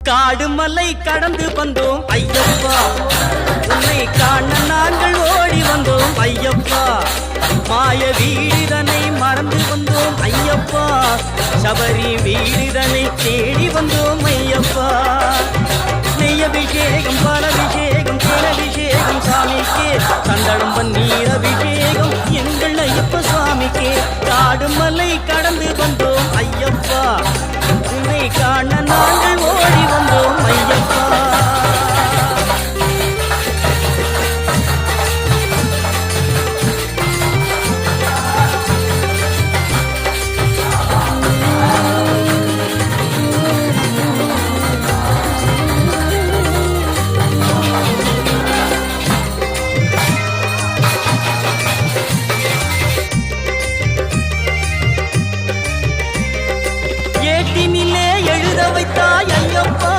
காடு மலை கடந்து வந்தோம் ஐயப்பா, உன்னை காண நாங்கள் ஓடி வந்தோம் ஐயப்பா. மாய வீடுதனை மறந்து வந்தோம் ஐயப்பா, சபரி வீடுதனை தேடி வந்தோம் ஐயப்பா.